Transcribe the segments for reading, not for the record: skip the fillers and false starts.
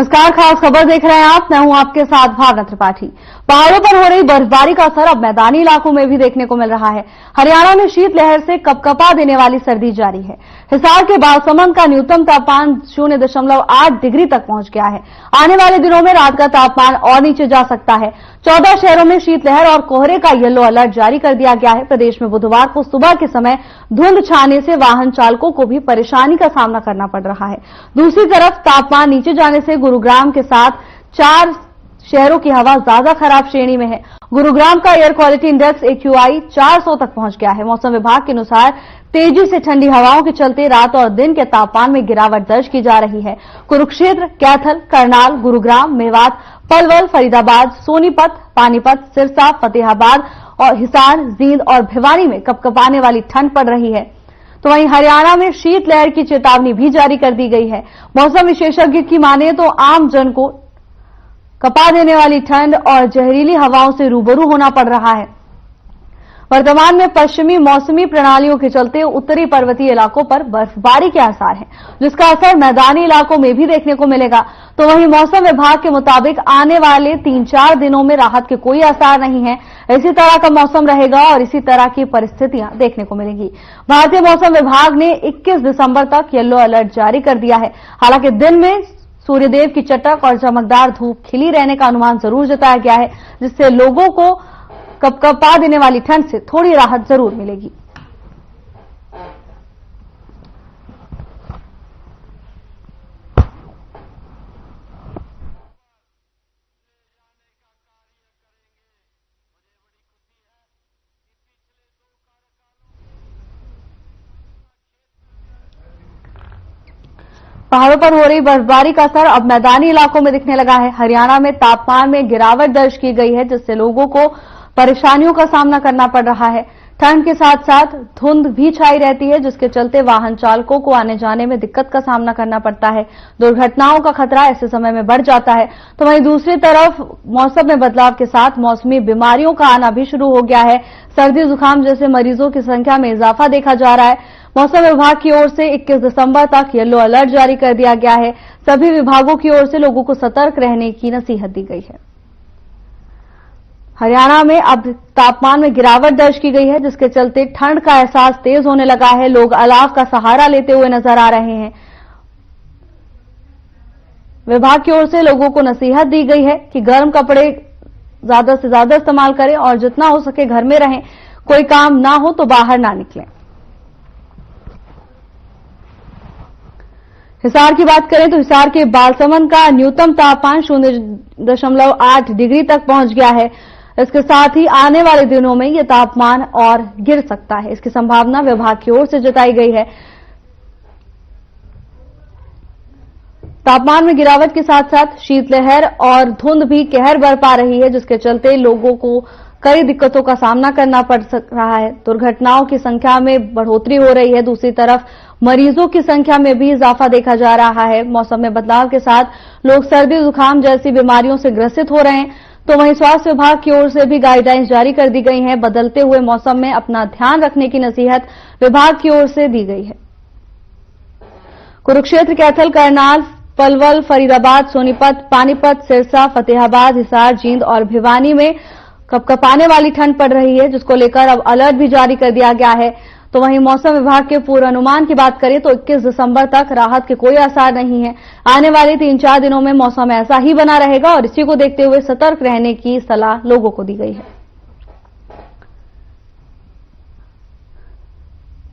नमस्कार, खास खबर देख रहे हैं आप। मैं हूं आपके साथ भावना त्रिपाठी। पहाड़ों पर हो रही बर्फबारी का असर अब मैदानी इलाकों में भी देखने को मिल रहा है। हरियाणा में शीतलहर से कपकपा देने वाली सर्दी जारी है। हिसार के बालसमंद का न्यूनतम तापमान 0.8 डिग्री तक पहुंच गया है। आने वाले दिनों में रात का तापमान और नीचे जा सकता है। 14 शहरों में शीतलहर और कोहरे का येलो अलर्ट जारी कर दिया गया है। प्रदेश में बुधवार को सुबह के समय धुंध छाने से वाहन चालकों को भी परेशानी का सामना करना पड़ रहा है। दूसरी तरफ तापमान नीचे जाने से गुरुग्राम के साथ 4 शहरों की हवा ज्यादा खराब श्रेणी में है। गुरुग्राम का एयर क्वालिटी इंडेक्स AQI 400 तक पहुंच गया है। मौसम विभाग के अनुसार तेजी से ठंडी हवाओं के चलते रात और दिन के तापमान में गिरावट दर्ज की जा रही है। कुरुक्षेत्र, कैथल, करनाल, गुरुग्राम, मेवात, पलवल, फरीदाबाद, सोनीपत, पानीपत, सिरसा, फतेहाबाद और हिसार, जींद और भिवानी में कपकपाने वाली ठंड पड़ रही है। तो वहीं हरियाणा में शीतलहर की चेतावनी भी जारी कर दी गई है। मौसम विशेषज्ञ की माने तो आम जन को कपा देने वाली ठंड और जहरीली हवाओं से रूबरू होना पड़ रहा है। वर्तमान में पश्चिमी मौसमी प्रणालियों के चलते उत्तरी पर्वतीय इलाकों पर बर्फबारी के आसार हैं, जिसका असर मैदानी इलाकों में भी देखने को मिलेगा। तो वहीं मौसम विभाग के मुताबिक आने वाले 3-4 दिनों में राहत के कोई आसार नहीं है। इसी तरह का मौसम रहेगा और इसी तरह की परिस्थितियां देखने को मिलेंगी। भारतीय मौसम विभाग ने 21 दिसंबर तक येलो अलर्ट जारी कर दिया है। हालांकि दिन में सूर्यदेव की चटक और चमकदार धूप खिली रहने का अनुमान जरूर जताया गया है, जिससे लोगों को कपकपा देने वाली ठंड से थोड़ी राहत जरूर मिलेगी। पहाड़ों पर हो रही बर्फबारी का असर अब मैदानी इलाकों में दिखने लगा है। हरियाणा में तापमान में गिरावट दर्ज की गई है, जिससे लोगों को परेशानियों का सामना करना पड़ रहा है। ठंड के साथ साथ धुंध भी छाई रहती है, जिसके चलते वाहन चालकों को आने जाने में दिक्कत का सामना करना पड़ता है। दुर्घटनाओं का खतरा ऐसे समय में बढ़ जाता है। तो वहीं दूसरी तरफ मौसम में बदलाव के साथ मौसमी बीमारियों का आना भी शुरू हो गया है। सर्दी जुकाम जैसे मरीजों की संख्या में इजाफा देखा जा रहा है। मौसम विभाग की ओर से 21 दिसंबर तक येलो अलर्ट जारी कर दिया गया है। सभी विभागों की ओर से लोगों को सतर्क रहने की नसीहत दी गई है। हरियाणा में अब तापमान में गिरावट दर्ज की गई है, जिसके चलते ठंड का एहसास तेज होने लगा है। लोग अलाव का सहारा लेते हुए नजर आ रहे हैं। विभाग की ओर से लोगों को नसीहत दी गई है कि गर्म कपड़े ज्यादा से ज्यादा इस्तेमाल करें और जितना हो सके घर में रहें। कोई काम ना हो तो बाहर ना निकलें। हिसार की बात करें तो हिसार के बालसमंद का न्यूनतम तापमान 0.8 डिग्री तक पहुंच गया है। इसके साथ ही आने वाले दिनों में यह तापमान और गिर सकता है। इसकी संभावना विभाग की ओर से जताई गई है। तापमान में गिरावट के साथ साथ शीतलहर और धुंध भी कहर बरपा रही है, जिसके चलते लोगों को कई दिक्कतों का सामना करना पड़ रहा है। दुर्घटनाओं की संख्या में बढ़ोतरी हो रही है। दूसरी तरफ मरीजों की संख्या में भी इजाफा देखा जा रहा है। मौसम में बदलाव के साथ लोग सर्दी जुकाम जैसी बीमारियों से ग्रसित हो रहे हैं। तो वहीं स्वास्थ्य विभाग की ओर से भी गाइडलाइंस जारी कर दी गई हैं। बदलते हुए मौसम में अपना ध्यान रखने की नसीहत विभाग की ओर से दी गई है। कुरुक्षेत्र, कैथल, करनाल, पलवल, फरीदाबाद, सोनीपत, पानीपत, सिरसा, फतेहाबाद, हिसार, जींद और भिवानी में कपकपाने वाली ठंड पड़ रही है, जिसको लेकर अब अलर्ट भी जारी कर दिया गया है। तो वहीं मौसम विभाग के पूर्वानुमान की बात करें तो 21 दिसंबर तक राहत के कोई आसार नहीं है। आने वाले 3-4 दिनों में मौसम ऐसा ही बना रहेगा और इसी को देखते हुए सतर्क रहने की सलाह लोगों को दी गई है।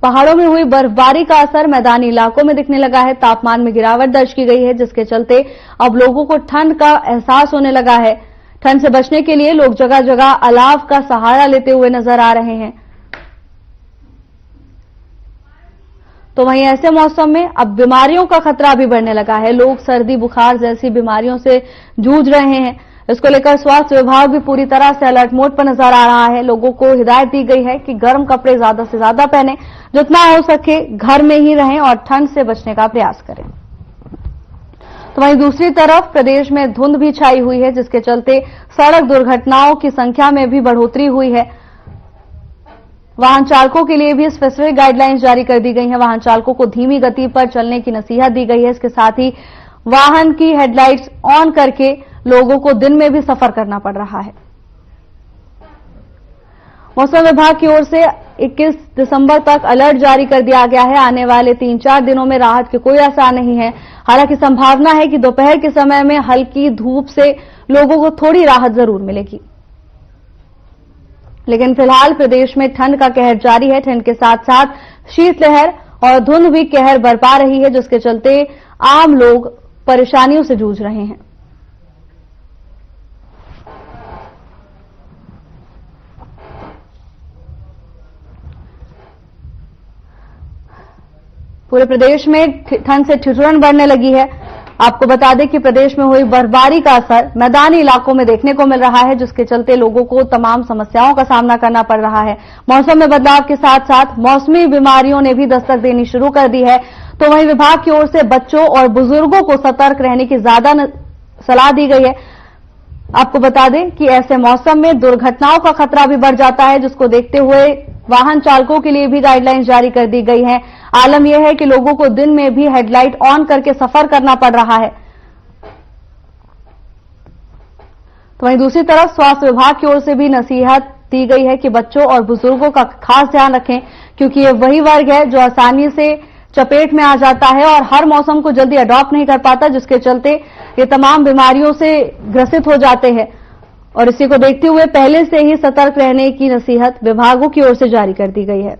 पहाड़ों में हुई बर्फबारी का असर मैदानी इलाकों में दिखने लगा है। तापमान में गिरावट दर्ज की गई है, जिसके चलते अब लोगों को ठंड का एहसास होने लगा है। ठंड से बचने के लिए लोग जगह जगह अलाव का सहारा लेते हुए नजर आ रहे हैं। तो वहीं ऐसे मौसम में अब बीमारियों का खतरा भी बढ़ने लगा है। लोग सर्दी बुखार जैसी बीमारियों से जूझ रहे हैं। इसको लेकर स्वास्थ्य विभाग भी पूरी तरह से अलर्ट मोड पर नजर आ रहा है। लोगों को हिदायत दी गई है कि गर्म कपड़े ज्यादा से ज्यादा पहनें, जितना हो सके घर में ही रहें और ठंड से बचने का प्रयास करें। तो वहीं दूसरी तरफ प्रदेश में धुंध भी छाई हुई है, जिसके चलते सड़क दुर्घटनाओं की संख्या में भी बढ़ोतरी हुई है। वाहन चालकों के लिए भी स्पेसिफिक गाइडलाइंस जारी कर दी गई हैं। वाहन चालकों को धीमी गति पर चलने की नसीहत दी गई है। इसके साथ ही वाहन की हेडलाइट्स ऑन करके लोगों को दिन में भी सफर करना पड़ रहा है। मौसम विभाग की ओर से 21 दिसंबर तक अलर्ट जारी कर दिया गया है। आने वाले 3-4 दिनों में राहत के कोई आसार नहीं है। हालांकि संभावना है कि दोपहर के समय में हल्की धूप से लोगों को थोड़ी राहत जरूर मिलेगी, लेकिन फिलहाल प्रदेश में ठंड का कहर जारी है। ठंड के साथ साथ शीतलहर और धुंध भी कहर बरपा रही है, जिसके चलते आम लोग परेशानियों से जूझ रहे हैं। पूरे प्रदेश में ठंड से ठिठुरन बढ़ने लगी है। आपको बता दें कि प्रदेश में हुई बर्फबारी का असर मैदानी इलाकों में देखने को मिल रहा है, जिसके चलते लोगों को तमाम समस्याओं का सामना करना पड़ रहा है। मौसम में बदलाव के साथ साथ मौसमी बीमारियों ने भी दस्तक देनी शुरू कर दी है। तो वहीं विभाग की ओर से बच्चों और बुजुर्गों को सतर्क रहने की ज्यादा सलाह दी गई है। आपको बता दें कि ऐसे मौसम में दुर्घटनाओं का खतरा भी बढ़ जाता है, जिसको देखते हुए वाहन चालकों के लिए भी गाइडलाइंस जारी कर दी गई हैं। आलम यह है कि लोगों को दिन में भी हेडलाइट ऑन करके सफर करना पड़ रहा है। तो वहीं दूसरी तरफ स्वास्थ्य विभाग की ओर से भी नसीहत दी गई है कि बच्चों और बुजुर्गों का खास ध्यान रखें, क्योंकि ये वही वर्ग है जो आसानी से चपेट में आ जाता है और हर मौसम को जल्दी अडॉप्ट नहीं कर पाता, जिसके चलते ये तमाम बीमारियों से ग्रसित हो जाते हैं। और इसी को देखते हुए पहले से ही सतर्क रहने की नसीहत विभागों की ओर से जारी कर दी गई है।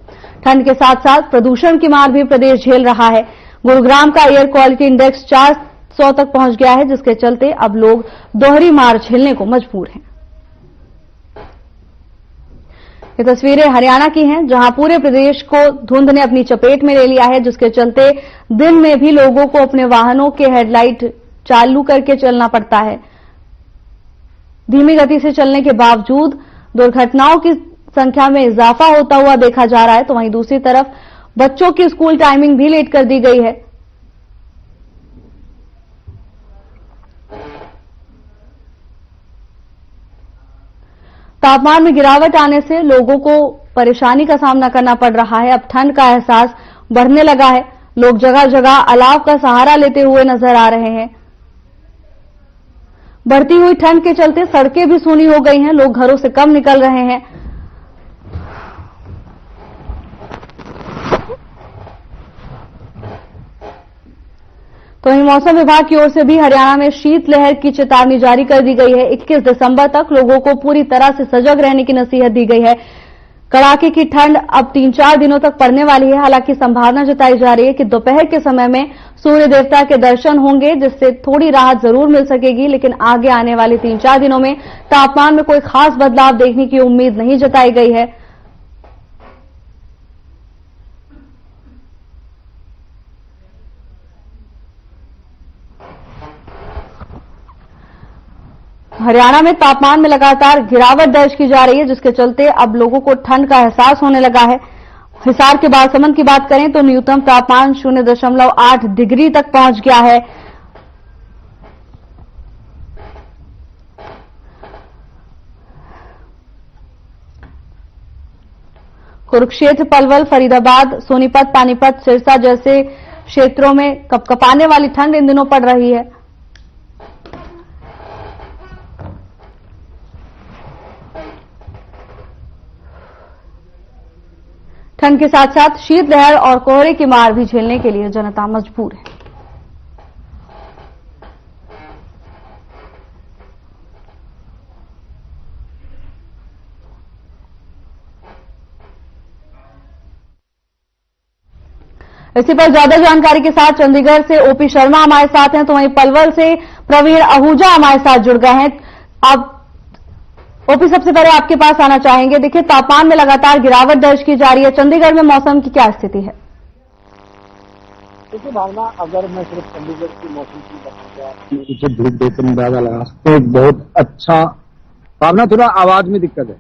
ठंड के साथ साथ प्रदूषण की मार भी प्रदेश झेल रहा है। गुरुग्राम का एयर क्वालिटी इंडेक्स 400 तक पहुंच गया है, जिसके चलते अब लोग दोहरी मार झेलने को मजबूर हैं। ये तस्वीरें हरियाणा की हैं, जहां पूरे प्रदेश को धुंध ने अपनी चपेट में ले लिया है, जिसके चलते दिन में भी लोगों को अपने वाहनों के हेडलाइट चालू करके चलना पड़ता है। धीमी गति से चलने के बावजूद दुर्घटनाओं की संख्या में इजाफा होता हुआ देखा जा रहा है। तो वहीं दूसरी तरफ बच्चों की स्कूल टाइमिंग भी लेट कर दी गई है। तापमान में गिरावट आने से लोगों को परेशानी का सामना करना पड़ रहा है। अब ठंड का एहसास बढ़ने लगा है। लोग जगह जगह अलाव का सहारा लेते हुए नजर आ रहे हैं। बढ़ती हुई ठंड के चलते सड़कें भी सूनी हो गई हैं। लोग घरों से कम निकल रहे हैं। तो वहीं मौसम विभाग की ओर से भी हरियाणा में शीतलहर की चेतावनी जारी कर दी गई है। 21 दिसंबर तक लोगों को पूरी तरह से सजग रहने की नसीहत दी गई है। कड़ाके की ठंड अब 3-4 दिनों तक पड़ने वाली है। हालांकि संभावना जताई जा रही है कि दोपहर के समय में सूर्य देवता के दर्शन होंगे, जिससे थोड़ी राहत जरूर मिल सकेगी, लेकिन आगे आने वाले 3-4 दिनों में तापमान में कोई खास बदलाव देखने की उम्मीद नहीं जताई गई है। हरियाणा में तापमान में लगातार गिरावट दर्ज की जा रही है, जिसके चलते अब लोगों को ठंड का एहसास होने लगा है। हिसार के बालसमंद की बात करें तो न्यूनतम तापमान 0.8 डिग्री तक पहुंच गया है। कुरुक्षेत्र, पलवल, फरीदाबाद, सोनीपत, पानीपत, सिरसा जैसे क्षेत्रों में कपकपाने वाली ठंड इन दिनों पड़ रही है। ठंड के साथ साथ शीतलहर और कोहरे की मार भी झेलने के लिए जनता मजबूर है। इसी पर ज्यादा जानकारी के साथ चंडीगढ़ से ओपी शर्मा हमारे साथ हैं, तो वहीं पलवल से प्रवीण आहूजा हमारे साथ जुड़ गए हैं। अब ओपी, सबसे पहले आपके पास आना चाहेंगे। देखिए, तापमान में लगातार गिरावट दर्ज की जा रही है। चंडीगढ़ में मौसम की क्या स्थिति है? देखिए भावना, अगर मैं सिर्फ चंडीगढ़ की मौसम की बात धूप देकर अंदाजा लगा तो बहुत अच्छा। भावना, थोड़ा आवाज में दिक्कत है।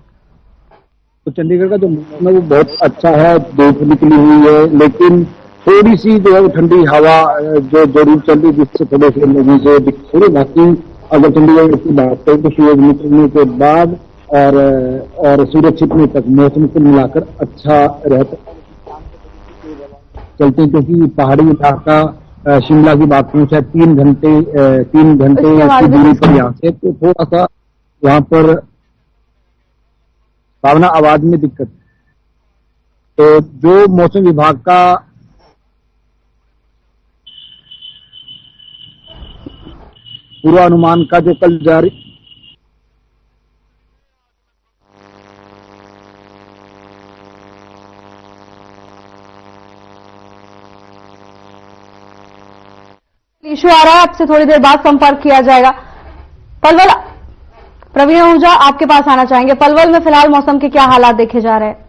तो चंडीगढ़ का जो मौसम है वो बहुत अच्छा है, धूप निकली हुई है, लेकिन थोड़ी सी जो है ठंडी हवा जो जरूर चल रही, जिससे थोड़े से लोगों से दिक्कत। बाकी अगर चंडीगढ़ की बात करें तो सूरज निकलने के बाद और सूरज छिपने तक मौसम को मिलाकर अच्छा रहता चलते, क्योंकि पहाड़ी इलाका शिमला की बात करूं शायद 3 घंटे की दूरी पर यहाँ से, तो थोड़ा सा यहाँ पर भावना आवाज में दिक्कत है। तो जो मौसम विभाग का पूर्वानुमान का जो कल जारी इशू आ रहा है, आपसे थोड़ी देर बाद संपर्क किया जाएगा। पलवल प्रवीण आहूजा आपके पास आना चाहेंगे। पलवल में फिलहाल मौसम के क्या हालात देखे जा रहे हैं?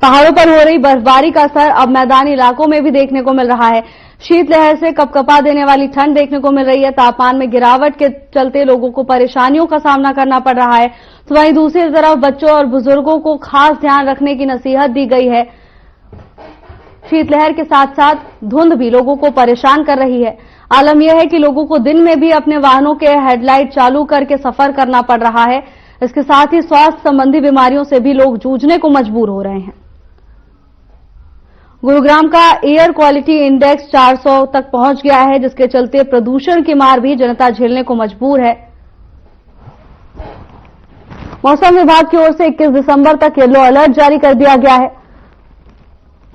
पहाड़ों पर हो रही बर्फबारी का असर अब मैदानी इलाकों में भी देखने को मिल रहा है। शीतलहर से कपकपा देने वाली ठंड देखने को मिल रही है। तापमान में गिरावट के चलते लोगों को परेशानियों का सामना करना पड़ रहा है, तो वहीं दूसरी तरफ बच्चों और बुजुर्गों को खास ध्यान रखने की नसीहत दी गई है। शीतलहर के साथ साथ धुंध भी लोगों को परेशान कर रही है। आलम यह है कि लोगों को दिन में भी अपने वाहनों के हेडलाइट चालू करके सफर करना पड़ रहा है। इसके साथ ही स्वास्थ्य संबंधी बीमारियों से भी लोग जूझने को मजबूर हो रहे हैं। गुरुग्राम का एयर क्वालिटी इंडेक्स 400 तक पहुंच गया है, जिसके चलते प्रदूषण की मार भी जनता झेलने को मजबूर है। मौसम विभाग की ओर से 21 दिसंबर तक येलो अलर्ट जारी कर दिया गया है।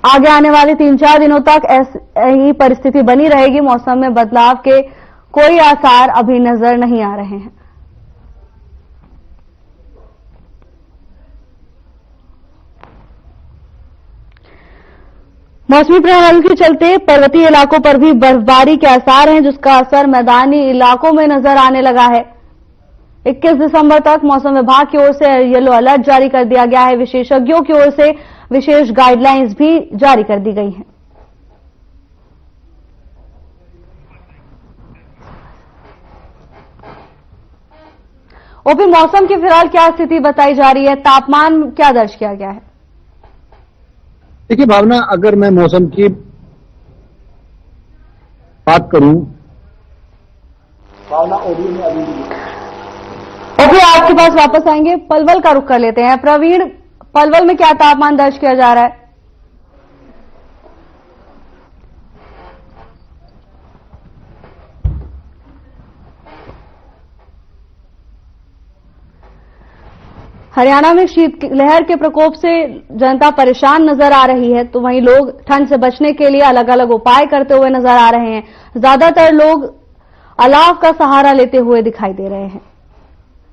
आगे आने वाले 3-4 दिनों तक ऐसी परिस्थिति बनी रहेगी। मौसम में बदलाव के कोई आसार अभी नजर नहीं आ रहे हैं। मौसमी प्रणाली के चलते पर्वतीय इलाकों पर भी बर्फबारी के आसार हैं, जिसका असर मैदानी इलाकों में नजर आने लगा है। 21 दिसंबर तक मौसम विभाग की ओर से येलो अलर्ट जारी कर दिया गया है। विशेषज्ञों की ओर से विशेष गाइडलाइंस भी जारी कर दी गई हैं। ओपी, मौसम की फिलहाल क्या स्थिति बताई जा रही है? तापमान क्या दर्ज किया गया है? देखिए भावना, अगर मैं मौसम की बात करूं, भावना ऑडियो में अभी ओके, आपके पास वापस आएंगे। पलवल का रुख कर लेते हैं। प्रवीण, पलवल में क्या तापमान दर्ज किया जा रहा है? हरियाणा में शीतलहर के प्रकोप से जनता परेशान नजर आ रही है, तो वहीं लोग ठंड से बचने के लिए अलग अलग उपाय करते हुए नजर आ रहे हैं। ज्यादातर लोग अलाव का सहारा लेते हुए दिखाई दे रहे हैं।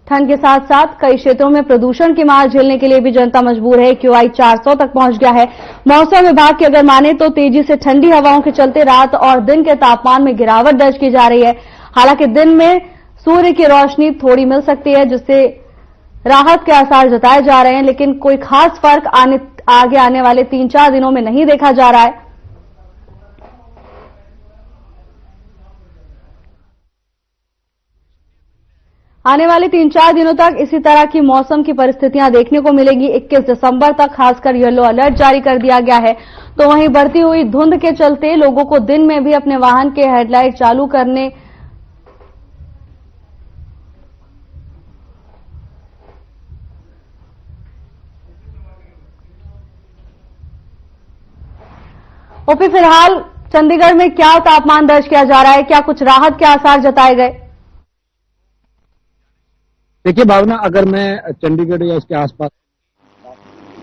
ठंड के साथ साथ कई क्षेत्रों में प्रदूषण की मार झेलने के लिए भी जनता मजबूर है। QI 400 तक पहुंच गया है। मौसम विभाग की अगर माने तो तेजी से ठंडी हवाओं के चलते रात और दिन के तापमान में गिरावट दर्ज की जा रही है। हालांकि दिन में सूर्य की रोशनी थोड़ी मिल सकती है, जिससे राहत के आसार जताए जा रहे हैं, लेकिन कोई खास फर्क आगे आने वाले 3-4 दिनों में नहीं देखा जा रहा है। आने वाले 3-4 दिनों तक इसी तरह की मौसम की परिस्थितियां देखने को मिलेगी। 21 दिसंबर तक खासकर येलो अलर्ट जारी कर दिया गया है, तो वहीं बढ़ती हुई धुंध के चलते लोगों को दिन में भी अपने वाहन के हेडलाइट चालू करने ओपी, फिलहाल चंडीगढ़ में क्या तापमान दर्ज किया जा रहा है? क्या कुछ राहत के आसार जताए गए? देखिए भावना, अगर मैं चंडीगढ़ या इसके आसपास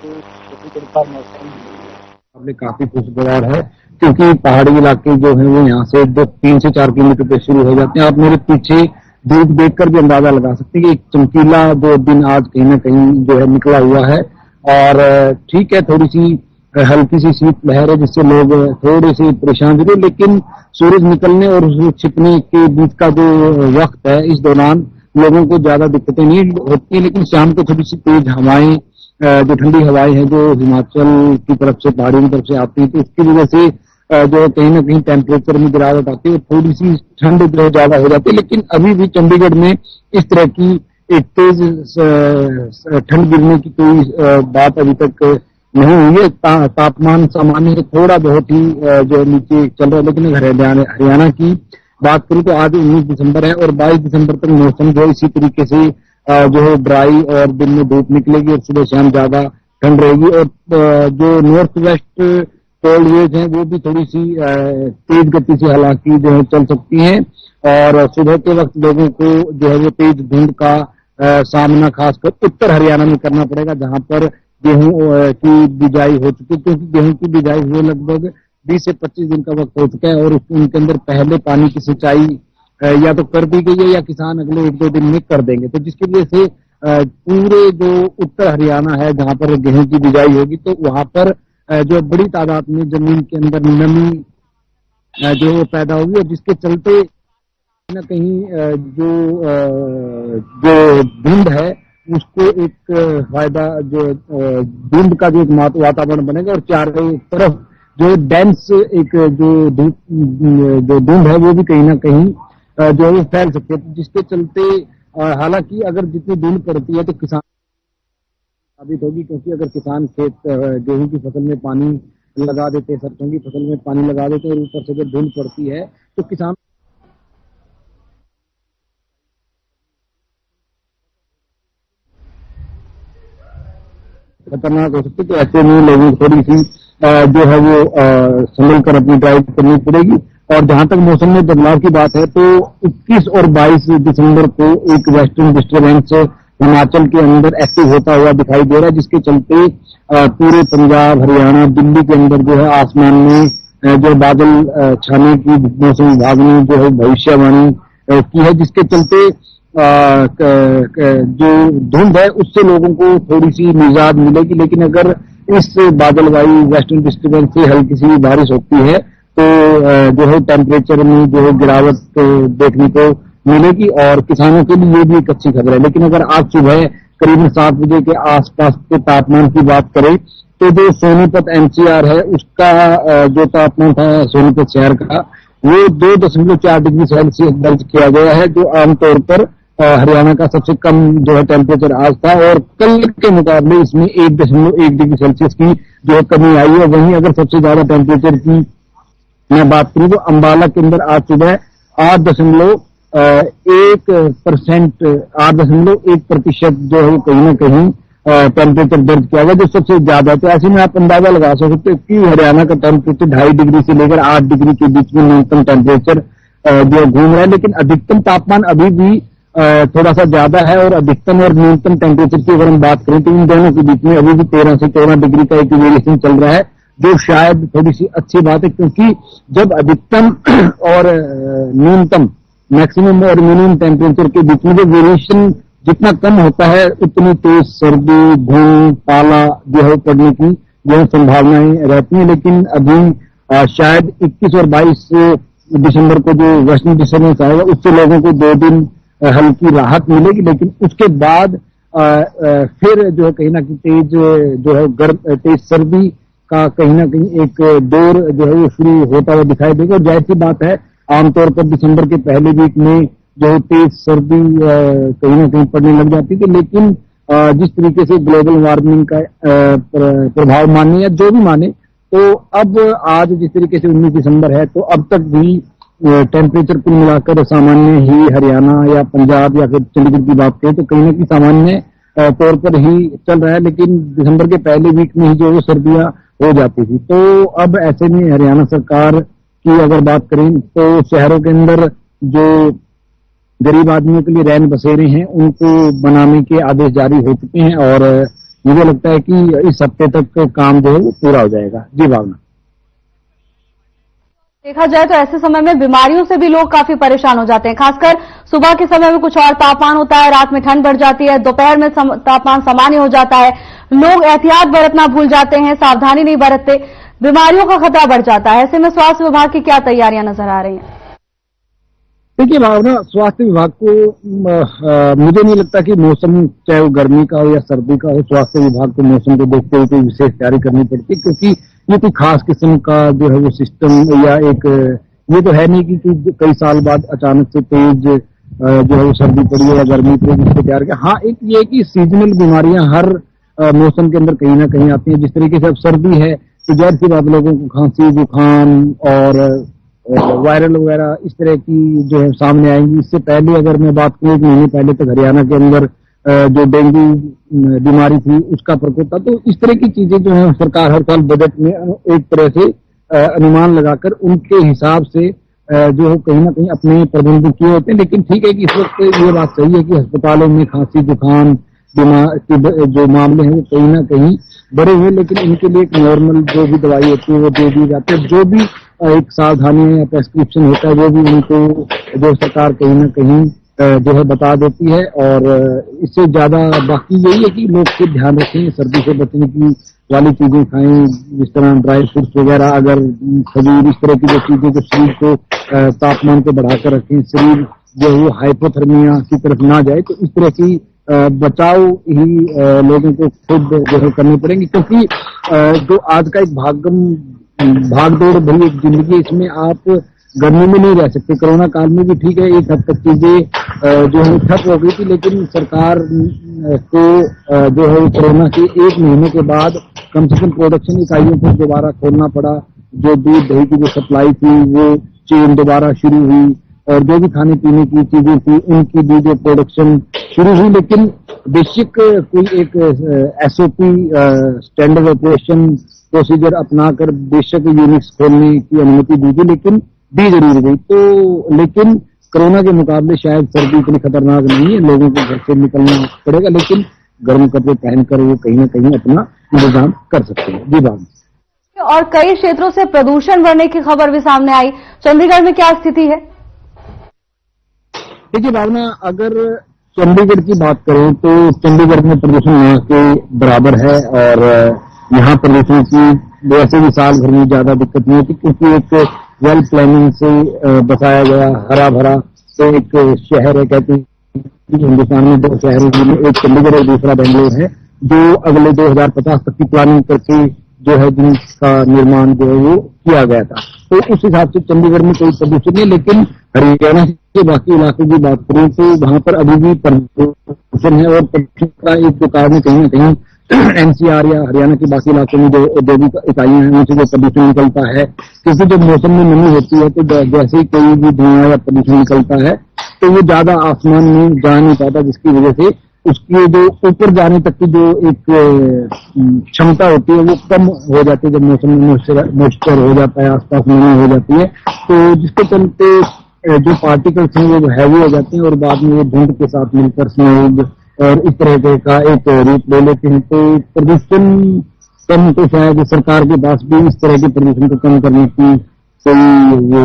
चंडीगढ़ का मौसम काफी खुशगवार है, क्योंकि पहाड़ी इलाके जो है वो यहाँ से 3 से 4 किलोमीटर पे शुरू हो जाते हैं। आप मेरे पीछे धूप देखकर भी अंदाजा लगा सकते हैं कि एक चमकीला जो दिन आज कहीं ना कहीं जो है निकला हुआ है। और ठीक है, थोड़ी सी हल्की सी शीतलहर है, जिससे लोग थोड़े से परेशान जरूर, लेकिन सूरज निकलने और छिपने के बीच का जो वक्त है, इस दौरान लोगों को ज्यादा दिक्कतें नहीं होती। लेकिन शाम को थोड़ी सी तेज हवाएं, जो ठंडी हवाएं हैं जो हिमाचल की तरफ से, पहाड़ी की तरफ से आती है, तो इसकी वजह से जो कहीं ना कहीं टेम्परेचर में गिरावट आती है, थोड़ी सी ठंड जो ज्यादा हो जाती है। लेकिन अभी भी चंडीगढ़ में इस तरह की एक तेज ठंड गिरने की कोई बात अभी तक नहीं हुई है। तापमान सामान्य से थोड़ा बहुत ही जो नीचे चल रहा है। लेकिन अगर हरियाणा की बात करूं तो आज 19 दिसंबर है और 22 दिसंबर तक मौसम जो है इसी तरीके से जो है ड्राई और दिन में धूप निकलेगी और सुबह शाम ज्यादा ठंड रहेगी। और जो नॉर्थ वेस्ट कोल्ड वेव है वो भी थोड़ी सी तेज गति से हालांकि जो है चल सकती हैं और सुबह के वक्त लोगों को जो है वो तेज धुंध का सामना खासकर उत्तर हरियाणा में करना पड़ेगा, जहां पर गेहूं की बिजाई हो चुकी है, क्योंकि गेहूं की बिजाई हुए लगभग 20 से 25 दिन का वक्त हो चुका है और उनके अंदर पहले पानी की सिंचाई या तो कर दी गई है या किसान अगले 1-2 दिन में कर देंगे। तो जिसकी वजह से पूरे जो उत्तर हरियाणा है जहां पर गेहूं की बिजाई होगी तो वहां पर जो बड़ी तादाद में जमीन के अंदर नमी जो पैदा होगी और जिसके चलते न कहीं जो धुंध है उसको एक फायदा जो धुंध का जो एक वातावरण बनेगा और चारों तरफ जो डेंस एक जो धुंध है वो भी कहीं ना कहीं जो है वो फैल सकती है, जिसके चलते हालांकि अगर जितनी धुंध पड़ती है तो किसान साबित होगी, क्योंकि अगर किसान खेत गेहूं की फसल में पानी लगा देते हैं, सरसों की फसल में पानी लगा देते हैं और ऊपर से अगर धुंध पड़ती है तो किसान खतरनाक हो सकती है। तो ऐसे में लोगों को थोड़ी सी जो है वो संभल कर अपनी ड्राइव करनी पड़ेगी। और जहां तक मौसम में बदलाव की बात है तो 21 और 22 दिसंबर को एक वेस्टर्न डिस्टर्बेंस हिमाचल के अंदर एक्टिव होता हुआ दिखाई दे रहा है, जिसके चलते पूरे पंजाब, हरियाणा, दिल्ली के अंदर जो है आसमान में जो बादल छाने की मौसम विभाग ने जो है भविष्यवाणी की है, जिसके चलते जो धुंध है उससे लोगों को थोड़ी सी निजात मिलेगी। लेकिन अगर इस बादलवाई वेस्टर्न डिस्टर्बेंस से हल्की सी बारिश होती है तो जो है टेम्परेचर में जो है गिरावट देखने को मिलेगी और किसानों के लिए ये भी एक अच्छी खबर है। लेकिन अगर आज सुबह करीबन 7 बजे के आसपास के तापमान की बात करें तो जो सोनीपत एनसीआर है उसका जो तापमान था सोनीपत शहर का वो 2.4 डिग्री सेल्सियस दर्ज किया गया है, जो आमतौर पर हरियाणा का सबसे कम जो है टेम्परेचर आज था और कल के मुकाबले इसमें 1.1 डिग्री सेल्सियस की जो है कमी आई है। वहीं अगर सबसे ज्यादा टेम्परेचर की मैं बात करूं तो अंबाला के अंदर आज सुबह 8.1% जो है कहीं ना कहीं टेम्परेचर दर्ज किया गया, जो सबसे ज्यादा। तो ऐसे में आप अंदाजा लगा सकते हो कि हरियाणा का टेम्परेचर 2.5 डिग्री से लेकर 8 डिग्री के बीच में न्यूनतम टेम्परेचर जो घूम रहा है। लेकिन अधिकतम तापमान अभी भी थोड़ा सा ज्यादा है और अधिकतम और न्यूनतम टेम्परेचर की अगर हम बात करें तो इन दोनों के बीच में अभी भी 13 से 14 डिग्री का एक वेरिएशन चल रहा है, जो शायद थोड़ी सी अच्छी बात है, क्योंकि जब अधिकतम और न्यूनतम मैक्सिमम और मिनिमम टेम्परेचर के बीच में जो वेरिएशन जितना कम होता है उतनी तेज सर्दी, धूप, पाला जो है पड़ने की जो संभावनाएं रहती हैं। लेकिन अभी शायद 21 और 22 दिसंबर को जो वेस्टर्न डिस्टर्बेंस आएगा उससे लोगों को 2 दिन हल्की राहत मिलेगी, लेकिन उसके बाद फिर जो है कहीं ना कहीं तेज जो है तेज सर्दी का कहीं ना कहीं एक दौर जो है वो शुरू होता हुआ दिखाई देगा। और जाहिर सी बात है आमतौर पर दिसंबर के पहले वीक में जो तेज सर्दी कहीं ना कहीं पड़ने लग जाती थी। लेकिन जिस तरीके से ग्लोबल वार्मिंग का प्रभाव माने या जो भी माने, तो अब आज जिस तरीके से 19 दिसंबर है तो अब तक भी टेम्परेचर कुल मिलाकर सामान्य ही हरियाणा या पंजाब या फिर चंडीगढ़ की बात करें तो कहीं ना कहीं सामान्य तौर पर ही चल रहा है। लेकिन दिसंबर के पहले वीक में ही जो है सर्दियां हो जाती थी। तो अब ऐसे में हरियाणा सरकार की अगर बात करें तो शहरों के अंदर जो गरीब आदमियों के लिए रैन बसेरे हैं उनको बनाने के आदेश जारी हो चुके हैं और मुझे लगता है कि इस हफ्ते तक काम जो है वो पूरा हो जाएगा। जी भावना, देखा जाए तो ऐसे समय में बीमारियों से भी लोग काफी परेशान हो जाते हैं। खासकर सुबह के समय में कुछ और तापमान होता है, रात में ठंड बढ़ जाती है, दोपहर में तापमान सामान्य हो जाता है, लोग एहतियात बरतना भूल जाते हैं, सावधानी नहीं बरतते, बीमारियों का खतरा बढ़ जाता है। ऐसे में स्वास्थ्य विभाग की क्या तैयारियां नजर आ रही हैं? देखिए भावना, स्वास्थ्य विभाग को मुझे नहीं लगता कि मौसम चाहे वो गर्मी का हो या सर्दी का हो, स्वास्थ्य विभाग को मौसम को देखते हुए कोई विशेष तैयारी करनी पड़ती है, क्योंकि ये कोई खास किस्म का जो है वो सिस्टम या एक ये तो है नहीं कि कई साल बाद अचानक से तेज जो है वो सर्दी पड़ी है या गर्मी पड़ी जिससे तैयार किया। हाँ, एक ये कि सीजनल बीमारियां हर मौसम के अंदर कहीं ना कहीं आती हैं। जिस तरीके से अब सर्दी है तो जाहिर सी बात लोगों को खांसी, जुकाम और वायरल वगैरह इस तरह की जो है सामने आएंगी। इससे पहले अगर मैं बात करूं, 1 महीने पहले तक हरियाणा के अंदर जो डेंगू बीमारी थी उसका प्रकोप था। तो इस तरह की चीजें जो है सरकार हर साल बजट में एक तरह से अनुमान लगाकर उनके हिसाब से जो है कहीं ना कहीं अपने प्रबंध किए होते हैं। लेकिन ठीक है कि इस वक्त ये बात सही है कि अस्पतालों में खांसी जुकाम बीमार के जो मामले हैं वो कहीं ना कहीं बढ़े हुए, लेकिन इनके लिए एक नॉर्मल जो भी दवाई होती है वो दे दी जाती है। जो भी एक सावधानी या प्रेस्क्रिप्शन होता है वो भी उनको जो सरकार कहीं ना कहीं जो है बता देती है। और इससे ज्यादा बाकी यही है कि लोग खुद ध्यान रखें, सर्दी से बचने की वाली चीजें खाएं, जिस तरह ड्राई फ्रूट्स वगैरह, अगर खजूर, इस तरह की जो चीजें जो शरीर को तापमान को बढ़ाकर रखें, शरीर जो है वो हाइपोथर्मिया की तरफ ना जाए। तो इस तरह की बचाव ही लोगों को खुद जो है करनी पड़ेंगी, क्योंकि जो आज का एक भागदौड़ भरी एक जिंदगी है, इसमें आप गर्मी में नहीं रह सकते। कोरोना काल में भी ठीक है एक हद तक चीजें जो है ठप हो गई थी, लेकिन सरकार को जो है कोरोना के 1 महीने के बाद कम से कम प्रोडक्शन इकाइयों को दोबारा खोलना पड़ा। जो दूध दही की जो सप्लाई थी वो चेन दोबारा शुरू हुई, और जो भी खाने पीने की चीजें थी उनकी भी जो प्रोडक्शन शुरू हुई। लेकिन बेसिक कोई एक SOP स्टैंडर्ड ऑपरेशन प्रोसीजर अपनाकर बेशक यूनिट्स खोलने की अनुमति दी गई, लेकिन दी जरूर गई। तो लेकिन कोरोना के मुकाबले शायद सर्दी इतनी खतरनाक नहीं है, लोगों को घर से निकलना पड़ेगा, लेकिन गर्म कपड़े पहनकर वो कहीं ना कहीं अपना इंतजाम कर सकते हैं। जी बात। और कई क्षेत्रों से प्रदूषण बढ़ने की खबर भी सामने आई, चंडीगढ़ में क्या स्थिति है? देखिए भावना, अगर चंडीगढ़ की बात करें तो चंडीगढ़ में प्रदूषण यहाँ के बराबर है, और यहाँ प्रदूषण की वैसे भी साल भर में ज्यादा दिक्कत नहीं होती, क्योंकि एक वेल प्लानिंग से बसाया गया हरा भरा तो एक शहर है। कहते हैं हिंदुस्तान में 2 शहरों में, एक चंडीगढ़ और दूसरा बेंगलोर है, जो अगले 2050 तक की प्लानिंग करके जो है जिनका निर्माण जो है वो किया गया था। तो उस हिसाब से चंडीगढ़ में कोई प्रदूषण नहीं, लेकिन हरियाणा के बाकी इलाकों की बात करें तो वहां पर अभी भी प्रदूषण है। और प्रदूषण का एक जो कारण है कहीं ना कहीं NCR या हरियाणा के बाकी इलाकों में जो औद्योगिक इकाइयां हैं उनसे जो प्रदूषण निकलता है, क्योंकि जब मौसम में नमी होती है तो जैसे ही कोई भी धुआं या प्रदूषण निकलता है तो वो ज्यादा आसमान में जा नहीं पाता, जिसकी वजह से उसकी जो ऊपर जाने तक की जो एक क्षमता होती है वो कम हो जाती है। जब मौसम में मॉइस्चर हो जाता है, आसपास नमी हो जाती है, तो जिसके चलते जो पार्टिकल्स हैं वो हैवी हो जाते हैं और बाद में वो धुंध के साथ मिलकर स्मोग और इस तरह का एक रूप ले लेते हैं। तो प्रदूषण कम तो शायद सरकार के पास भी इस तरह के प्रदूषण को कम करने की कोई वो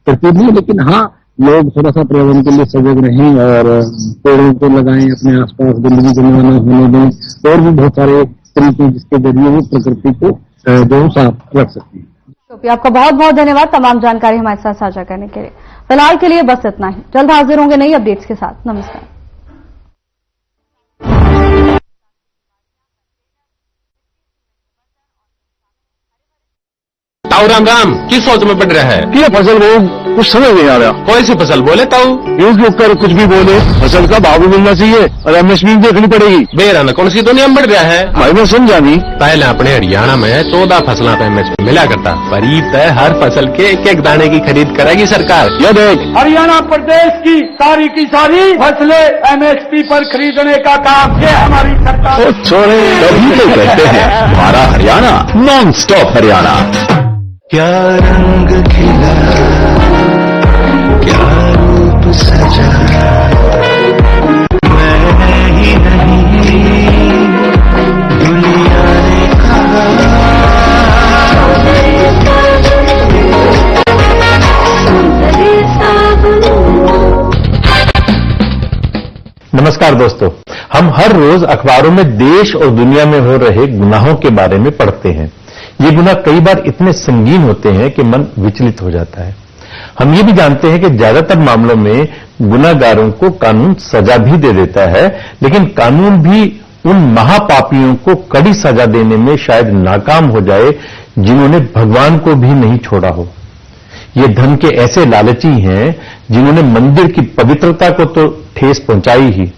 तरकीब नहीं है, लेकिन हाँ लोग थोड़ा सा पर्यावरण के लिए सजग रहें और पेड़ों को लगाएं, अपने आसपास गंदगी जमा न होने दें, और भी बहुत सारे तरीके जिसके जरिए वो प्रकृति को जो साफ रख सकते हैं। आपका बहुत बहुत धन्यवाद तमाम जानकारी हमारे साथ साझा करने के लिए। फिलहाल के लिए बस इतना ही, जल्द हाजिर होंगे नई अपडेट्स के साथ। नमस्कार। ताऊ राम राम, किस सोच में पड़ रहा है? क्या फसल वो कुछ समझ नहीं आ रहा। कौन सी फसल बोले ताऊ? यूज ऊपर कुछ भी बोले, फसल का भाव भी मिलना चाहिए और MSP देखनी पड़ेगी। बेरा न कौन सी दुनिया में बढ़ रहा है? भाई मैं समझा नहीं। पहले अपने हरियाणा में 14 फसलों पे MSP मिला करता, पर तय हर फसल के एक दाने की खरीद करेगी सरकार। ये देख, हरियाणा प्रदेश की सारी फसलें MSP पर खरीदने का काम ये हमारी सरकार। तो छोड़े तभी तो कहते हैं हमारा हरियाणा नॉन स्टॉप हरियाणा। क्या रंग खिला, क्या रूप सजा, मैं ही नहीं दुनिया ने कहा। नमस्कार दोस्तों, हम हर रोज अखबारों में देश और दुनिया में हो रहे गुनाहों के बारे में पढ़ते हैं। ये गुनाह कई बार इतने संगीन होते हैं कि मन विचलित हो जाता है। हम ये भी जानते हैं कि ज्यादातर मामलों में गुनाहगारों को कानून सजा भी दे देता है, लेकिन कानून भी उन महापापियों को कड़ी सजा देने में शायद नाकाम हो जाए जिन्होंने भगवान को भी नहीं छोड़ा हो। ये धन के ऐसे लालची हैं जिन्होंने मंदिर की पवित्रता को तो ठेस पहुंचाई ही,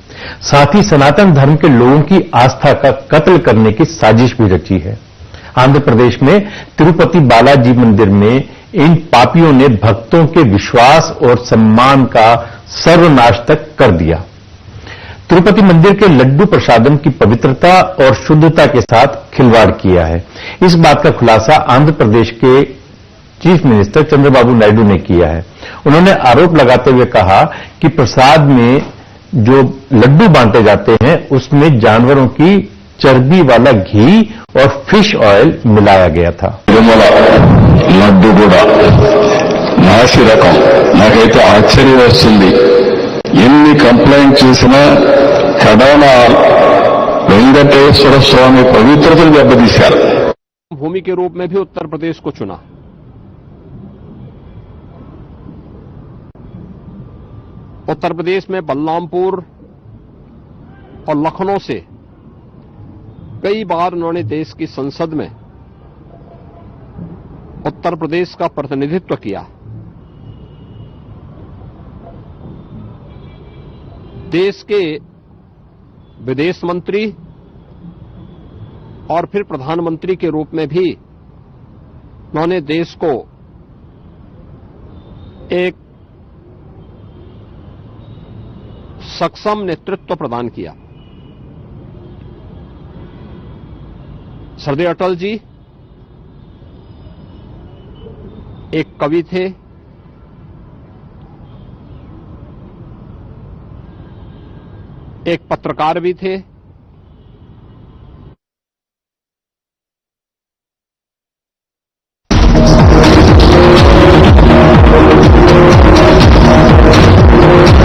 साथ ही सनातन धर्म के लोगों की आस्था का कत्ल करने की साजिश भी रची है। आंध्र प्रदेश में तिरुपति बालाजी मंदिर में इन पापियों ने भक्तों के विश्वास और सम्मान का सर्वनाश तक कर दिया। तिरुपति मंदिर के लड्डू प्रसादम की पवित्रता और शुद्धता के साथ खिलवाड़ किया है। इस बात का खुलासा आंध्र प्रदेश के चीफ मिनिस्टर चंद्रबाबू नायडू ने किया है। उन्होंने आरोप लगाते हुए कहा कि प्रसाद में जो लड्डू बांटे जाते हैं उसमें जानवरों की चर्बी वाला घी और फिश ऑयल मिलाया गया था। లడ్డు కూడా నాసి రకం నాకైతే ఆశ్చర్యం వస్తుంది ఎన్ని కంప్లైంట్ చేసినా కడాన వెంకటేశ్వర స్వామి పవిత్రతను దెబ్బతీశారు। भूमि के रूप में भी उत्तर प्रदेश को चुना। उत्तर प्रदेश में बलरामपुर और लखनऊ से कई बार उन्होंने देश की संसद में उत्तर प्रदेश का प्रतिनिधित्व किया। देश के विदेश मंत्री और फिर प्रधानमंत्री के रूप में भी उन्होंने देश को एक सक्षम नेतृत्व प्रदान किया। सरदार अटल जी एक कवि थे, एक पत्रकार भी थे,